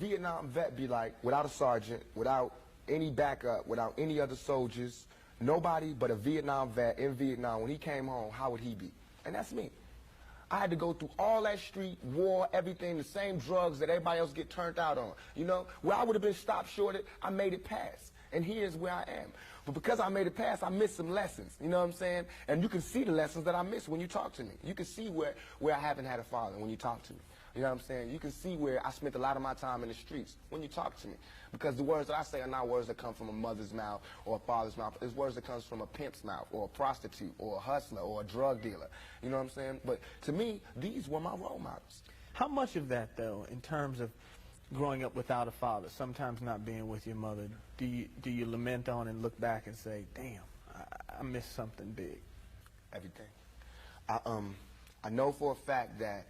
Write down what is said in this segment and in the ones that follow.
Vietnam vet be like, without a sergeant, without any backup, without any other soldiers, nobody but a Vietnam vet in Vietnam, when he came home, how would he be? And that's me. I had to go through all that street, war, everything, the same drugs that everybody else get turned out on. You know, where I would have been stopped short, I made it past. And here's where I am. But because I made it past, I missed some lessons. You know what I'm saying? And you can see the lessons that I missed when you talk to me. You can see where I haven't had a father when you talk to me. You know what I'm saying? You can see where I spent a lot of my time in the streets when you talk to me. Because the words that I say are not words that come from a mother's mouth or a father's mouth. It's words that comes from a pimp's mouth or a prostitute or a hustler or a drug dealer. You know what I'm saying? But to me, these were my role models. How much of that, though, in terms of growing up without a father, sometimes not being with your mother, do you lament on and look back and say, damn, I missed something big? Everything. I know for a fact that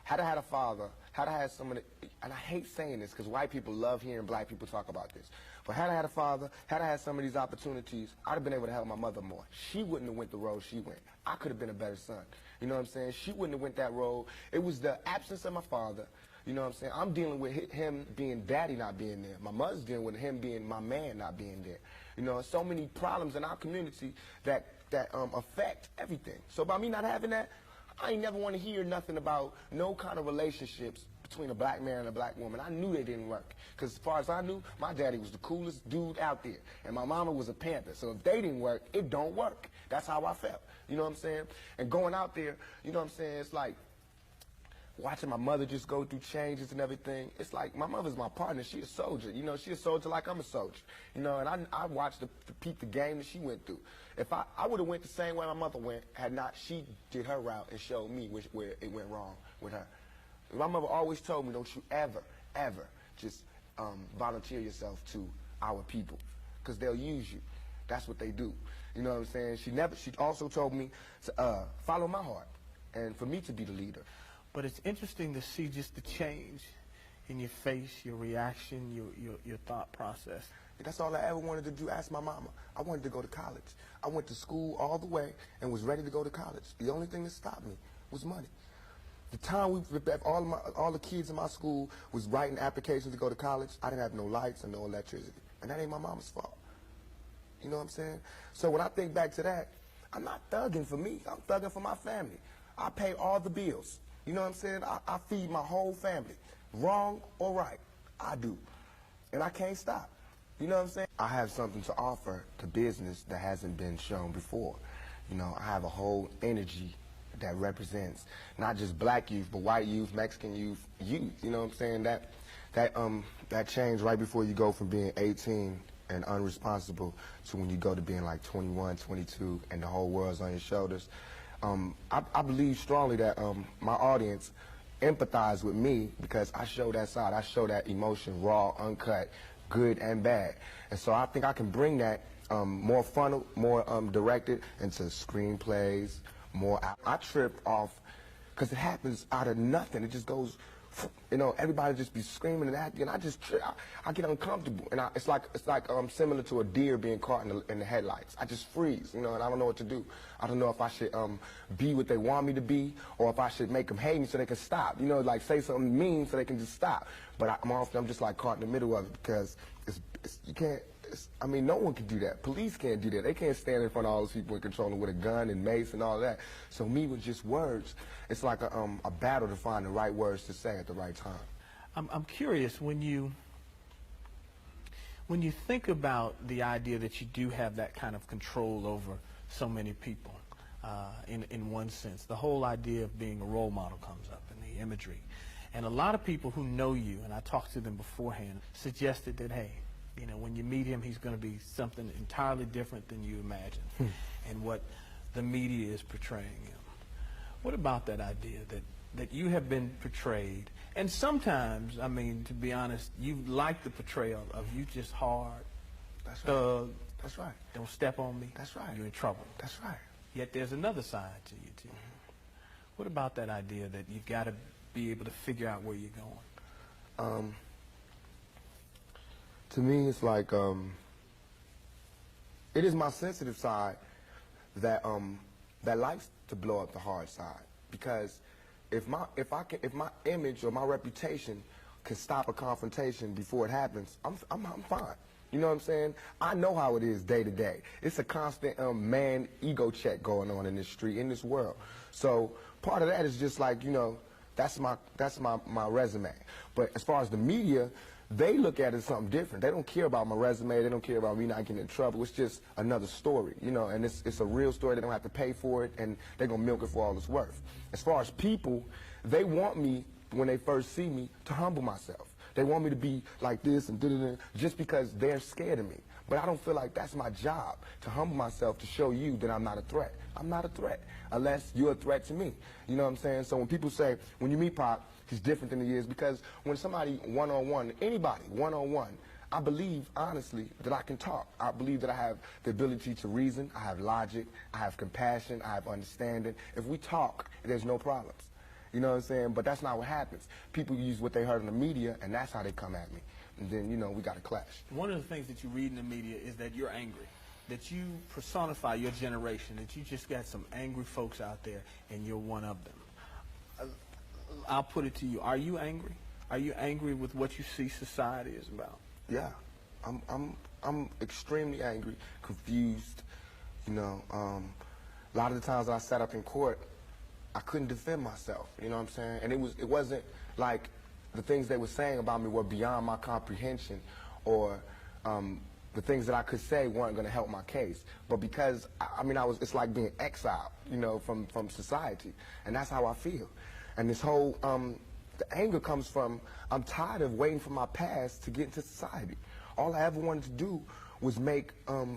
had I had a father, had I had someone, and I hate saying this because white people love hearing black people talk about this, but had I had a father, had I had some of these opportunities, I'd have been able to help my mother more. She wouldn't have went the road she went. I could have been a better son. You know what I'm saying? She wouldn't have went that road. It was the absence of my father. You know what I'm saying? I'm dealing with him being daddy not being there. My mother's dealing with him being my man not being there. You know, so many problems in our community that affect everything. So by me not having that, I ain't never want to hear nothing about no kind of relationships between a black man and a black woman. I knew they didn't work. Because as far as I knew, my daddy was the coolest dude out there. And my mama was a Panther. So if they didn't work, it don't work. That's how I felt. You know what I'm saying? And going out there, you know what I'm saying, it's like watching my mother just go through changes and everything. It's like my mother's my partner. She a soldier. You know, she a soldier like I'm a soldier. You know, and I watched the peep the game that she went through. If I would have went the same way my mother went, had not she did her route and showed me where it went wrong with her. My mother always told me, don't you ever, ever just volunteer yourself to our people, because they'll use you. That's what they do. You know what I'm saying? She also told me to follow my heart and for me to be the leader. But it's interesting to see just the change in your face, your reaction, your thought process. That's all I ever wanted to do. Ask my mama. I wanted to go to college. I went to school all the way and was ready to go to college. The only thing that stopped me was money. The time all the kids in my school was writing applications to go to college, I didn't have no lights and no electricity. And that ain't my mama's fault. You know what I'm saying? So when I think back to that, I'm not thugging for me. I'm thugging for my family. I pay all the bills. You know what I'm saying? I feed my whole family. Wrong or right, I do. And I can't stop. You know what I'm saying? I have something to offer to business that hasn't been shown before. You know, I have a whole energy that represents not just black youth, but white youth, Mexican youth, you know what I'm saying? That change right before you go from being 18 and unresponsible to when you go to being like 21, 22, and the whole world's on your shoulders. I believe strongly that my audience empathize with me because I show that side. I show that emotion, raw, uncut, good and bad. And so I think I can bring that more funnel, more directed into screenplays, more. I trip off because it happens out of nothing. It just goes, you know, everybody just be screaming and acting, and I just trip. I get uncomfortable, and it's like similar to a deer being caught in the headlights. I just freeze, you know, and I don't know what to do. I don't know if I should be what they want me to be, or if I should make them hate me so they can stop. You know, like say something mean so they can just stop. But I'm just like caught in the middle of it because you can't. I mean, no one can do that. Police can't do that. They can't stand in front of all those people and control them with a gun and mace and all that. So me with just words, it's like a battle to find the right words to say at the right time. I'm curious, when you think about the idea that you do have that kind of control over so many people, in one sense, the whole idea of being a role model comes up in the imagery. And a lot of people who know you, and I talked to them beforehand, suggested that, hey, you know, when you meet him, he's going to be something entirely different than you imagine and what the media is portraying him. What about that idea that you have been portrayed? And sometimes, I mean, to be honest, you like the portrayal of you just hard, That's thug. Right. That's right. Don't step on me. That's right. You're in trouble. That's right. Yet there's another side to you, too. What about that idea that you've got to be able to figure out where you're going? To me, it's like it is my sensitive side that likes to blow up the hard side, because if my image or my reputation can stop a confrontation before it happens, I'm fine. You know what I'm saying? I know how it is day to day. It's a constant man ego check going on in this street, in this world. So part of that is just like, you know, that's my resume. But as far as the media, they look at it as something different. They don't care about my resume. They don't care about me not getting in trouble. It's just another story, you know, and it's a real story. They don't have to pay for it, and they're going to milk it for all it's worth. As far as people, they want me, when they first see me, to humble myself. They want me to be like this and da-da-da, just because they're scared of me. But I don't feel like that's my job, to humble myself, to show you that I'm not a threat. I'm not a threat, unless you're a threat to me. You know what I'm saying? So when people say, when you meet Pac, he's different than he is, because when somebody one-on-one, anybody one-on-one, I believe, honestly, that I can talk. I believe that I have the ability to reason, I have logic, I have compassion, I have understanding. If we talk, there's no problems. You know what I'm saying? But that's not what happens. People use what they heard in the media, and that's how they come at me. And then, you know, we got to clash. One of the things that you read in the media is that you're angry, that you personify your generation, that you just got some angry folks out there, and you're one of them. I'll put it to you. Are you angry? Are you angry with what you see society is about? Yeah. I'm extremely angry, confused. You know, a lot of the times I sat up in court, I couldn't defend myself, you know what I'm saying? And it wasn't like the things they were saying about me were beyond my comprehension, or the things that I could say weren't going to help my case. But because, I mean, it's like being exiled, you know, from society. And that's how I feel. And this whole, the anger comes from, I'm tired of waiting for my past to get into society. All I ever wanted to do was make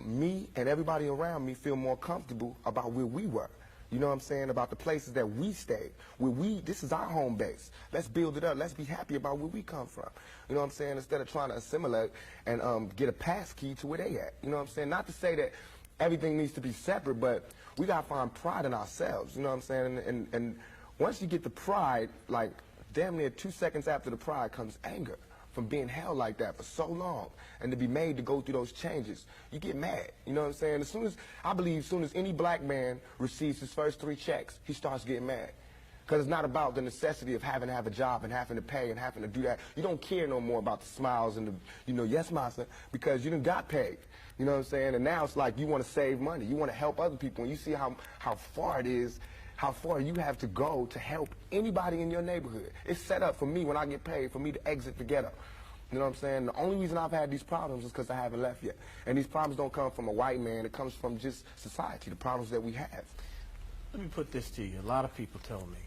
me and everybody around me feel more comfortable about where we were. You know what I'm saying? About the places that we stayed. This is our home base. Let's build it up. Let's be happy about where we come from. You know what I'm saying? Instead of trying to assimilate and get a pass key to where they at. You know what I'm saying? Not to say that everything needs to be separate, but we got to find pride in ourselves. You know what I'm saying? And once you get the pride, like damn near 2 seconds after the pride comes anger. From being held like that for so long, and to be made to go through those changes, you get mad. You know what I'm saying? I believe as soon as any black man receives his first 3 checks, he starts getting mad. Because it's not about the necessity of having to have a job and having to pay and having to do that. You don't care no more about the smiles and the, you know, yes, massa, because you done got paid. You know what I'm saying? And now it's like you want to save money. You want to help other people. And you see how far it is, how far you have to go to help anybody in your neighborhood. It's set up for me when I get paid for me to exit the ghetto. You know what I'm saying? The only reason I've had these problems is because I haven't left yet. And these problems don't come from a white man. It comes from just society, the problems that we have. Let me put this to you. A lot of people tell me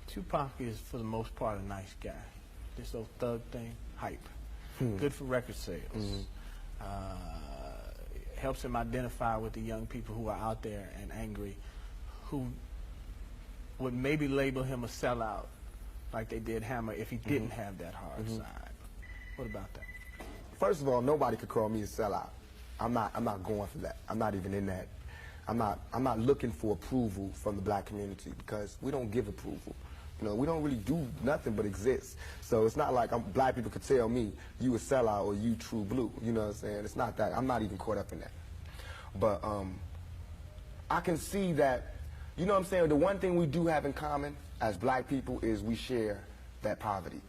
Tupac is, for the most part, a nice guy. This old thug thing, hype. Good for record sales. Helps him identify with the young people who are out there and angry, who would maybe label him a sellout, like they did Hammer, if he didn't have that hard side. What about that? First of all, nobody could call me a sellout. I'm not going for that. I'm not even in that. I'm not looking for approval from the black community, because we don't give approval. You know, we don't really do nothing but exist. So it's not like black people could tell me, you a sellout or you true blue. You know what I'm saying? It's not that. I'm not even caught up in that. But I can see that, you know what I'm saying, the one thing we do have in common as black people is we share that poverty.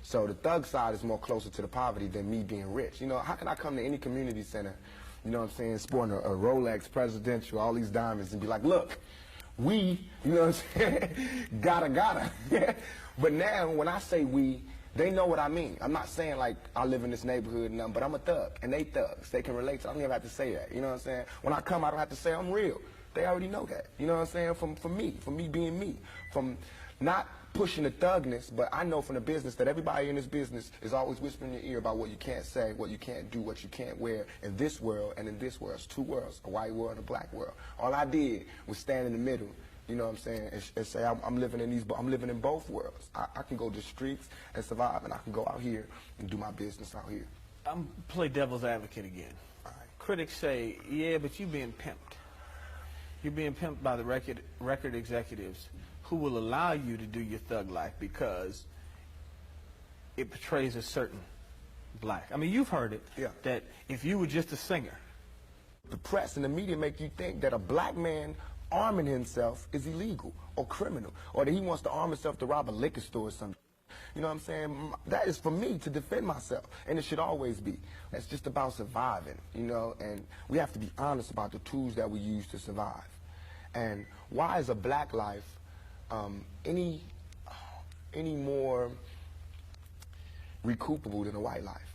So the thug side is more closer to the poverty than me being rich. You know, how can I come to any community center, you know what I'm saying, sporting a Rolex Presidential, all these diamonds, and be like, look, we, you know what I'm saying, gotta. But now, when I say we, they know what I mean. I'm not saying like I live in this neighborhood and nothing, but I'm a thug, and they thugs. They can relate to it. I don't even have to say that, you know what I'm saying? When I come, I don't have to say I'm real. They already know that, you know what I'm saying, from me being me, from not pushing the thugness, but I know from the business that everybody in this business is always whispering in your ear about what you can't say, what you can't do, what you can't wear in this world and in this world. It's 2 worlds, a white world and a black world. All I did was stand in the middle, you know what I'm saying, and say I'm living in both worlds. I can go to the streets and survive, and I can go out here and do my business out here. I'm play devil's advocate again. All right. Critics say, yeah, but you're being pimped. You're being pimped by the record executives who will allow you to do your thug life because it portrays a certain black. I mean, you've heard it, yeah, that if you were just a singer. The press and the media make you think that a black man arming himself is illegal or criminal, or that he wants to arm himself to rob a liquor store or something. You know what I'm saying? That is for me to defend myself, and it should always be. It's just about surviving, you know, and we have to be honest about the tools that we use to survive. And why is a black life any more recoupable than a white life?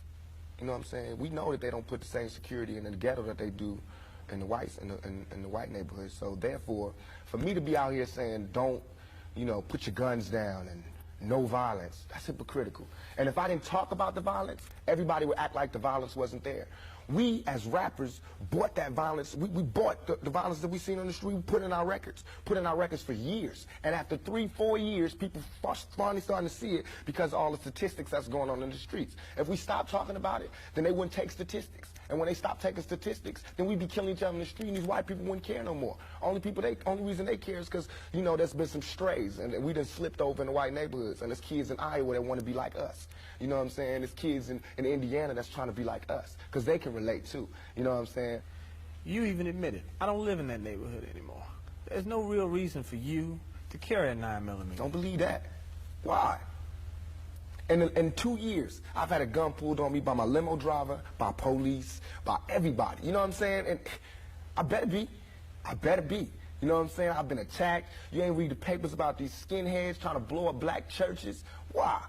You know what I'm saying? We know that they don't put the same security in the ghetto that they do in the whites in the white neighborhoods. So therefore, for me to be out here saying don't, you know, put your guns down and no violence, that's hypocritical. And if I didn't talk about the violence, everybody would act like the violence wasn't there. We, as rappers, bought that violence. We bought the violence that we seen on the street. We put in our records for years. And after 3-4 years, people finally starting to see it because of all the statistics that's going on in the streets. If we stop talking about it, then they wouldn't take statistics. And when they stop taking statistics, then we'd be killing each other in the street, and these white people wouldn't care no more. Only reason they care is because, you know, there's been some strays, and we done slipped over in the white neighborhoods, and there's kids in Iowa that want to be like us. You know what I'm saying? There's kids in Indiana that's trying to be like us, because they can relate too. You know what I'm saying? You even admitted, I don't live in that neighborhood anymore. There's no real reason for you to carry a 9mm. Don't believe that. Why? In 2 years, I've had a gun pulled on me by my limo driver, by police, by everybody. You know what I'm saying? And I better be. I better be. You know what I'm saying? I've been attacked. You ain't read the papers about these skinheads trying to blow up black churches. Why?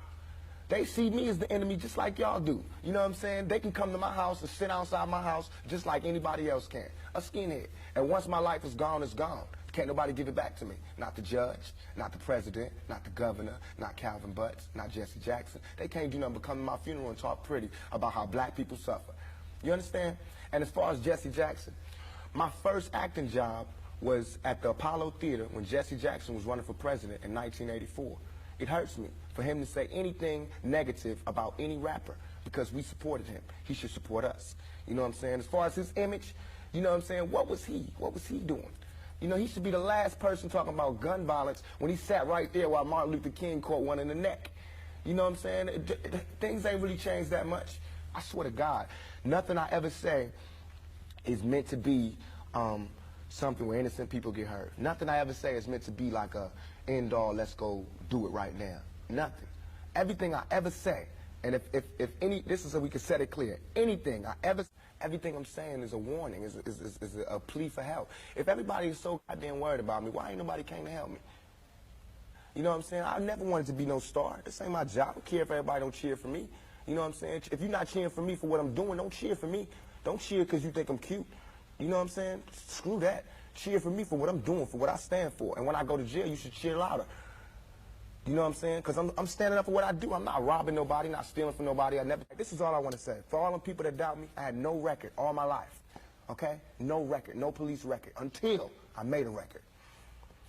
They see me as the enemy just like y'all do. You know what I'm saying? They can come to my house and sit outside my house just like anybody else can. A skinhead. And once my life is gone, it's gone. Can't nobody give it back to me. Not the judge, not the president, not the governor, not Calvin Butts, not Jesse Jackson. They can't do nothing but come to my funeral and talk pretty about how black people suffer. You understand? And as far as Jesse Jackson, my first acting job was at the Apollo Theater when Jesse Jackson was running for president in 1984. It hurts me for him to say anything negative about any rapper because we supported him. He should support us. You know what I'm saying? As far as his image, you know what I'm saying? What was he? What was he doing? You know, he should be the last person talking about gun violence when he sat right there while Martin Luther King caught one in the neck. You know what I'm saying? Things ain't really changed that much. I swear to God, nothing I ever say is meant to be something where innocent people get hurt. Nothing I ever say is meant to be like a end all, let's go do it right now. Nothing. Everything I ever say, and if any, this is so we can set it clear, anything I ever, everything I'm saying is a warning, is a plea for help. If everybody is so goddamn worried about me, why ain't nobody came to help me? You know what I'm saying? I never wanted to be no star. This ain't my job. I don't care if everybody don't cheer for me. You know what I'm saying? If you're not cheering for me for what I'm doing, don't cheer for me. Don't cheer because you think I'm cute. You know what I'm saying? Screw that. Cheer for me for what I'm doing, for what I stand for. And when I go to jail, you should cheer louder. You know what I'm saying? Because I'm standing up for what I do. I'm not robbing nobody, not stealing from nobody. This is all I want to say. For all the people that doubt me, I had no record all my life. Okay? No record, no police record, until I made a record.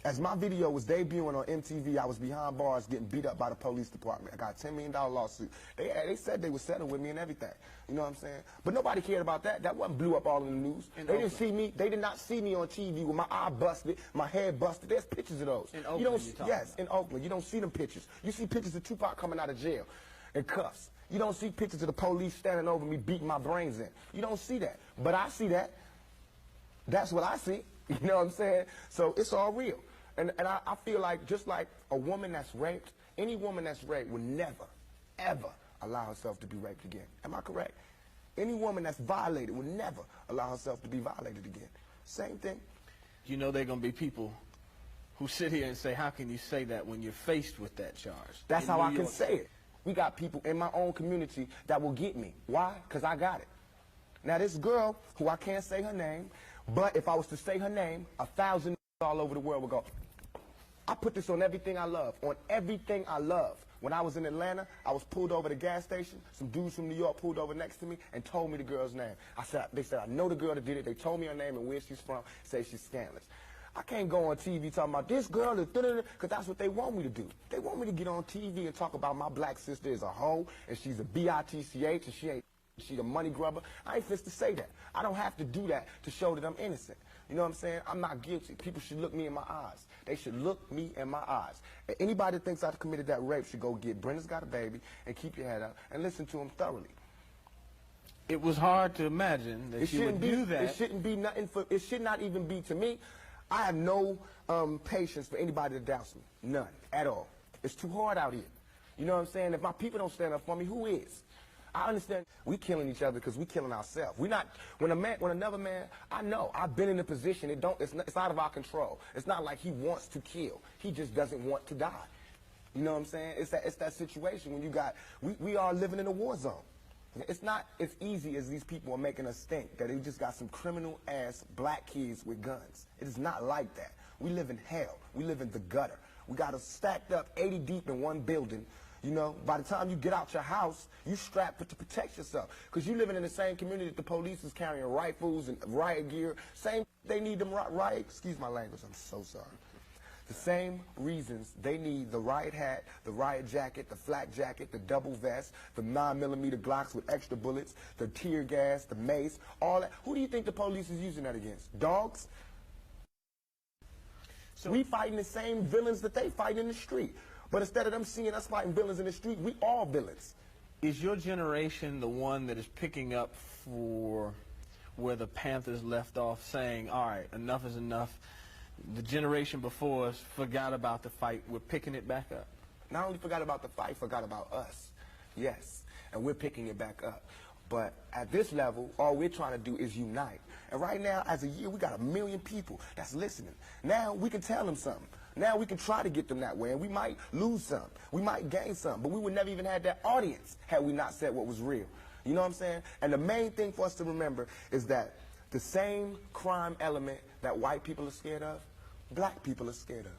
As my video was debuting on MTV, I was behind bars getting beat up by the police department. I got a $10 million lawsuit. They said they would settle with me and everything. You know what I'm saying? But nobody cared about that. That wasn't blew up all in the news. They didn't see me. They did not see me on TV with my eye busted, my head busted. There's pictures of those. In Oakland, yes, in Oakland. You don't see them pictures. You see pictures of Tupac coming out of jail in cuffs. You don't see pictures of the police standing over me beating my brains in. You don't see that. But I see that. That's what I see. You know what I'm saying? So it's all real. And I feel like just like a woman that's raped, any woman that's raped would never, ever allow herself to be raped again. Am I correct? Any woman that's violated would never allow herself to be violated again. Same thing. You know there are going to be people who sit here and say, how can you say that when you're faced with that charge? That's how I can say it. We got people in my own community that will get me. Why? Because I got it. Now this girl, who I can't say her name, but if I was to say her name, 1,000 all over the world would go, I put this on everything I love, on everything I love. When I was in Atlanta, I was pulled over at a gas station. Some dudes from New York pulled over next to me and told me the girl's name. They said, I know the girl that did it. They told me her name and where she's from, say she's scandalous. I can't go on TV talking about this girl, because that's what they want me to do. They want me to get on TV and talk about my black sister as a hoe, and she's a bitch, and she's a money grubber. I ain't fit to say that. I don't have to do that to show that I'm innocent. You know what I'm saying? I'm not guilty. People should look me in my eyes. They should look me in my eyes. And anybody that thinks I committed that rape should go get Brenda's Got a Baby and keep your head up and listen to him thoroughly. It was hard to imagine that you would do that. It shouldn't be nothing for, it should not even be to me. I have no patience for anybody that doubts me. None at all. It's too hard out here. You know what I'm saying? If my people don't stand up for me, who is? I understand we killing each other because we killing ourselves. We not when another man. I know I've been in a position. It's out of our control. It's not like he wants to kill. He just doesn't want to die. You know what I'm saying? It's that situation when you got we are living in a war zone. It's not as easy as these people are making us think that they just got some criminal ass black kids with guns. It is not like that. We live in hell. We live in the gutter. We got us stacked up 80 deep in one building. You know, by the time you get out your house, you strapped to protect yourself. Because you living in the same community that the police is carrying rifles and riot gear. Same, they need them riot, excuse my language, I'm so sorry. The same reasons they need the riot hat, the riot jacket, the flak jacket, the double vest, the 9mm Glocks with extra bullets, the tear gas, the mace, all that. Who do you think the police is using that against? Dogs? So we fighting the same villains that they fight in the street. But instead of them seeing us fighting villains in the street, we all villains. Is your generation the one that is picking up for where the Panthers left off, saying, all right, enough is enough? The generation before us forgot about the fight. We're picking it back up. Not only forgot about the fight, forgot about us. Yes, and we're picking it back up. But at this level, all we're trying to do is unite. And right now, as a year, we got 1 million people that's listening. Now we can tell them something. Now we can try to get them that way, and we might lose some. We might gain some, but we would never even have that audience had we not said what was real. You know what I'm saying? And the main thing for us to remember is that the same crime element that white people are scared of, black people are scared of.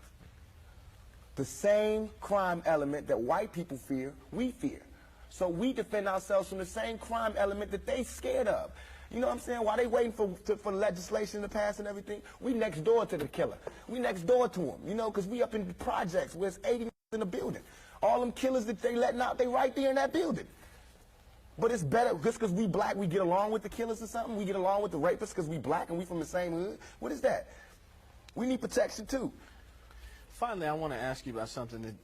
The same crime element that white people fear, we fear. So we defend ourselves from the same crime element that they scared of. You know what I'm saying? While they waiting for legislation to pass and everything, we next door to the killer. We next door to him, you know, because we up in the projects where it's 80 in the building. All them killers that they letting out, they right there in that building. But it's better, just because we black, we get along with the killers or something? We get along with the rapists because we black and we from the same hood? What is that? We need protection too. Finally, I want to ask you about something that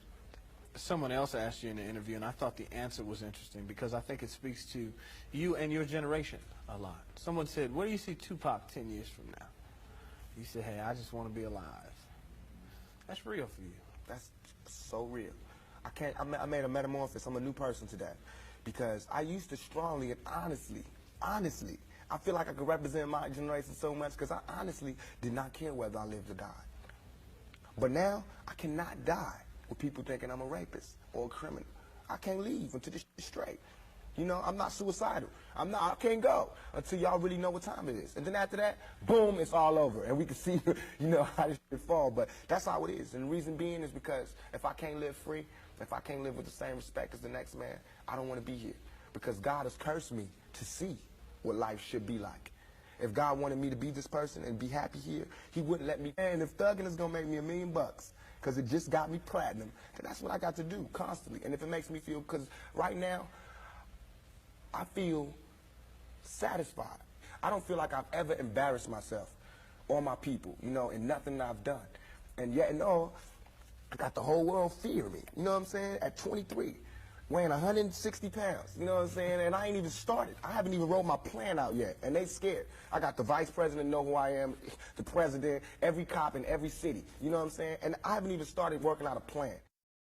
someone else asked you in the interview, and I thought the answer was interesting because I think it speaks to you and your generation a lot. Someone said, where do you see Tupac 10 years from now? You said, hey, I just want to be alive. That's real for you. That's so real. I made a metamorphosis. I'm a new person today because I used to strongly and honestly, I feel like I could represent my generation so much because I honestly did not care whether I lived or died. But now, I cannot die with people thinking I'm a rapist or a criminal. I can't leave until this is straight. You know, I'm not suicidal. I can't go until y'all really know what time it is. And then after that, boom, it's all over. And we can see, you know, how this shit fall. But that's how it is. And the reason being is because if I can't live free, if I can't live with the same respect as the next man, I don't want to be here. Because God has cursed me to see what life should be like. If God wanted me to be this person and be happy here, he wouldn't let me. And if thugging is going to make me $1 million, because it just got me platinum, then that's what I got to do constantly. And if it makes me feel, because right now, I feel satisfied. I don't feel like I've ever embarrassed myself or my people, you know, in nothing I've done. And yet, no, I got the whole world fearing me, you know what I'm saying, at 23. Weighing 160 pounds, you know what I'm saying? And I ain't even started. I haven't even wrote my plan out yet, and they scared. I got the vice president know who I am, the president, every cop in every city, you know what I'm saying? And I haven't even started working out a plan.